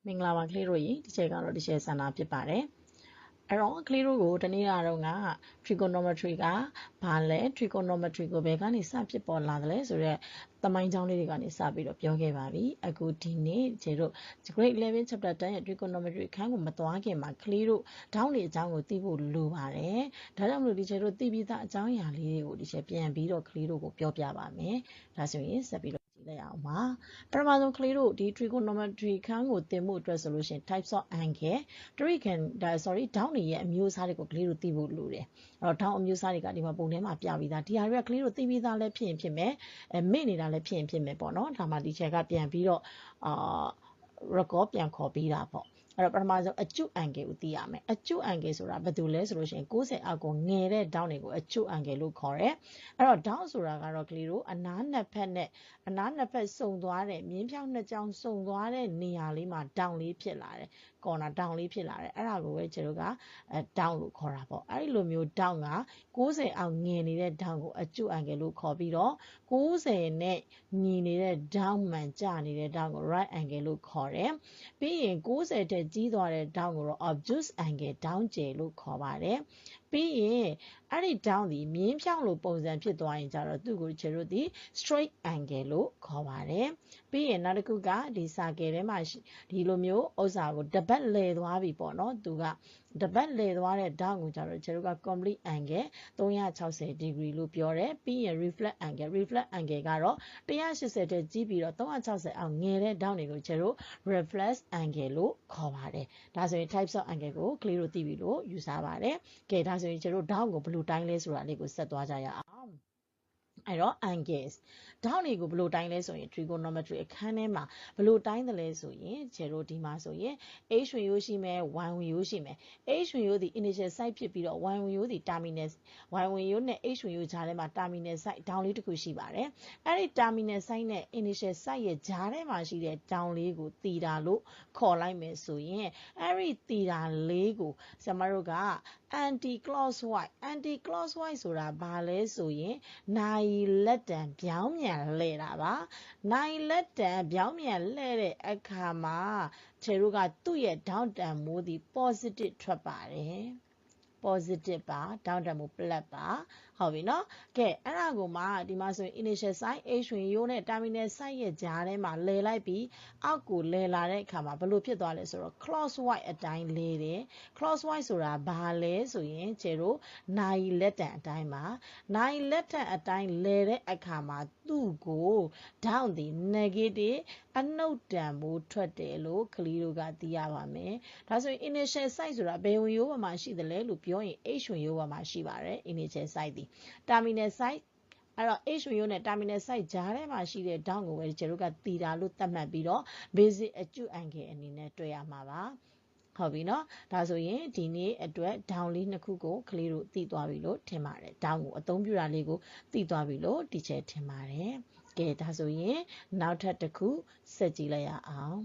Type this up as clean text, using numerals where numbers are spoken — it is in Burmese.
မင်္ဂလာပါကလေးတို့ရေဒီချက်ကတော့ဒီချက်ဆန္ဒဖြစ်ပါတယ်အဲ့တော့ကလေးတို့ကိုတနေ့ကတော့က trigonometry ကဘာလဲ trigonometry ကိုဘယ်ကနေစဖြစ်ပေါ်လာတယ်လဲဆိုတော့သမိုင်းကြောင်းလေးတွေကနေစပြီးတော့ပြောခဲ့ပါပြီအခုဒီနေ့ကျေတို့ grade 11 chapter 10ရဲ့ trigonometry အခန်းကိုမသွားခင်မှာကလေးတို့ဒေါင်းတွေအကြောင်းကိုသိဖို့လိုပါတယ်ဒါကြောင့်မလို့ဒီချက်တို့သိပြီးသားအကြောင်းအရာလေးတွေကိုဒီချက်ပြန်ပြီးတော့ကလေးတို့ကိုပြောပြပါမယ်ဒါဆိုရင်ဆက်ပြီးလိုက်အောင်ပါပထမဆုံးကလေးတို့ဒီ trigonometry ခန်းကိုသင်မှုအတွက်ဆိုလို့ရှိရင် types of angle ဒေါင်းတွေရဲ့အမျိုးအစားတွေကိုကလေးတို့သိဖို့လိုတယ်အဲ့တော့ဒေါင်းအမျိုးအစားတွေကဒီမှာပုံထဲမှာပြပြီးသားဒီဟာတွေကကလေးတို့သိပြီးသားလည်းဖြစ်ရင်ဖြစ်မယ်မေ့နေတာလည်းဖြစ်ရင်ဖြစ်မယ်ပေါ့နော်ဒါမှဒီချက်ကပြန်ပြီးတော့record ပြန်ခေါ်ပြီးတာပေါ့အဲ့တော့ပထမဆုံးအကျု angle ကိုသိရမယ်အကျု angle ဆိုတာဘာလို့လဲဆိုလို့ရှိရင်90အောက်ကိုငယ်တဲ့ဒေါင်းတွေကိုအကျု angle လို့ခေါ်တယ်အဲ့တော့ဒေါင်းဆိုတာကတော့ကလေးတို့အနားနှစ်ဖက်နဲ့အနားနှစ်ဖက်စုံသွားတဲ့မြင်းဖြောင်းနှစ်ကြောင်းစုံသွားတဲ့နေရာလေးမှာဒေါင်းလေးဖြစ်လာတယ်corner ဒေါင်းလေးဖြစ်လာတယ်အဲ့ဒါကိုပဲကျွန်တော်ကဒေါင်းလို့ခေါ်တာပေါ့အဲ့ဒီလိုမျိုးဒေါင်းက90အောက်ငယ်နေတဲ့ဒေါင်းကိုအကျု angle လို့ခေါ်ပြီးတော့90နဲ့ညီနေတဲ့ဒေါင်းမှန်ကျနေတဲ့ဒေါင်းကို right angle လို့ခေါ်တယ်ပြီးရင်90တဲ့ကြီးသွားတဲ့ဒေါင်းကိုတော့ obtuse angle ဒေါင်းကျယ်လို့ခေါ်ပါတယ်ပြီးရင်အဲ့ဒီဒေါင်းဒီမြင်းဖြောင်းလိုပုံစံဖြစ်သွားရင်ကြတော့သူ့ကိုကျွန်တော်တို့ဒီ straight angle လို့ခေါ်ပါတယ်ပြီးရင်နောက်တစ်ခုကဒီ circle ထဲမှာဒီလိုမျိုးဥစ္စာကိုတပတ်လဲသွားပြီပေါ့နော်သူကတပတ်လဲသွားတဲ့ဒေါင်းကိုကြတော့ကျွန်တော်က complete angle 360 degree လို့ပြောတယ်ပြီးရင် reflect angle ကတော့180တဲ့ကြီးပြီးတော့360အောင်ငယ်တဲ့ဒေါင်းတွေကိုကျွန်တော် reflex angle လို့ခေါ်ပါတယ်ဒါဆိုရင် types of angle ကိုကလေးတို့သိပြီလို့ယူဆပါတယ်ကဲဒါဆိုရင်ကျွန်တော်ဒေါင်းကိုဘယ်လိုတိုင်းလဲဆိုတာလေးကိုဆက်သွားကြရအောင်အဲ့တော့ angles ဒေါင်းတွေကိုဘယ်လိုတိုင်းလဲဆိုရင် trigonometry အခန်းထဲမှာဘယ်လိုတိုင်းတယ်လဲဆိုရင်ကျတို့ဒီမှာဆိုရင် h ဝင်ရိုးရှိမယ် y ဝင်ရိုးရှိမယ် h ဝင်ရိုးဒီ initial site ဖြစ်ပြီးတော့ y ဝင်ရိုးဒီ terminal y ဝင်ရိုးနဲ့ h ဝင်ရိုးကြားထဲမှာ terminal site ဒေါင်းလေးတစ်ခုရှိပါတယ်အဲ့ဒီ terminal site နဲ့ initial site ရဲ့ကြားထဲမှာရှိတဲ့ဒေါင်းလေးကိုသီတာလို့ခေါ်လိုက်မယ်ဆိုရင်အဲ့ဒီသီတာလေးကိုကျမတို့ကanti clockwise ဆိုတာဘာလဲဆိုရင်နိုင်လက်တံပြောင်းပြန်လှည့်တာပါနိုင်လက်တံပြောင်းပြန်လှည့်တဲ့အခါမှာခြေတို့ကသူ့ရဲ့ဒေါင်းတံမိုးသည် positive ထွက်ပါတယ် positive ပါဒေါင်းတံမိုး plus ပါဟုတ်ပြီနော်ကဲအဲ့ဒါကိုမှဒီမှာဆိုရင် initial site h ဝင်ရိုးနဲ့ terminal site ရဲ့ကြားထဲမှာလဲလိုက်ပြီးအောက်ကိုလဲလာတဲ့အခါမှာဘယ်လိုဖြစ်သွားလဲဆိုတော့ clockwise အတိုင်းလဲတယ် clockwise ဆိုတာဘာလဲဆိုရင်ကျတို့နိုင်လက်တံအတိုင်းပါနိုင်လက်တံအတိုင်းလဲတဲ့အခါမှာသူ့ကိုဒေါင်းဒီ negative အနှုတ်တံမိုးထွက်တယ်လို့ကလေးတို့ကသိရပါမယ်ဒါဆိုရင် initial site ဆိုတာဘယ်ဝင်ရိုးပေါ်မှာရှိတယ်လဲလို့ပြောရင် h ဝင်ရိုးပေါ်မှာရှိပါတယ် initial site ဒီ terminal site အဲ့တော့ h ဝင်ရိုးနဲ့ terminal site ကြားထဲမှာရှိတဲ့ဒေါင်းကိုပဲကျွန်တော်တို့ကသီတာလို့သတ်မှတ်ပြီးတော့ basic အကျု angle အနေနဲ့တွေ့ရမှာပါဟုတ်ပြီနော်ဒါဆိုရင်ဒီနေ့အတွက်ဒေါင်းလေးနှစ်ခုကိုကလေးတို့သိသွားပြီလို့ထင်ပါတယ်ဒေါင်းကိုအသုံးပြုတာလေးကိုသိသွားပြီလို့ဒီချက်ထင်ပါတယ်ကဲဒါဆိုရင်နောက်ထပ်တစ်ခုဆက်ကြည့်လိုက်ရအောင်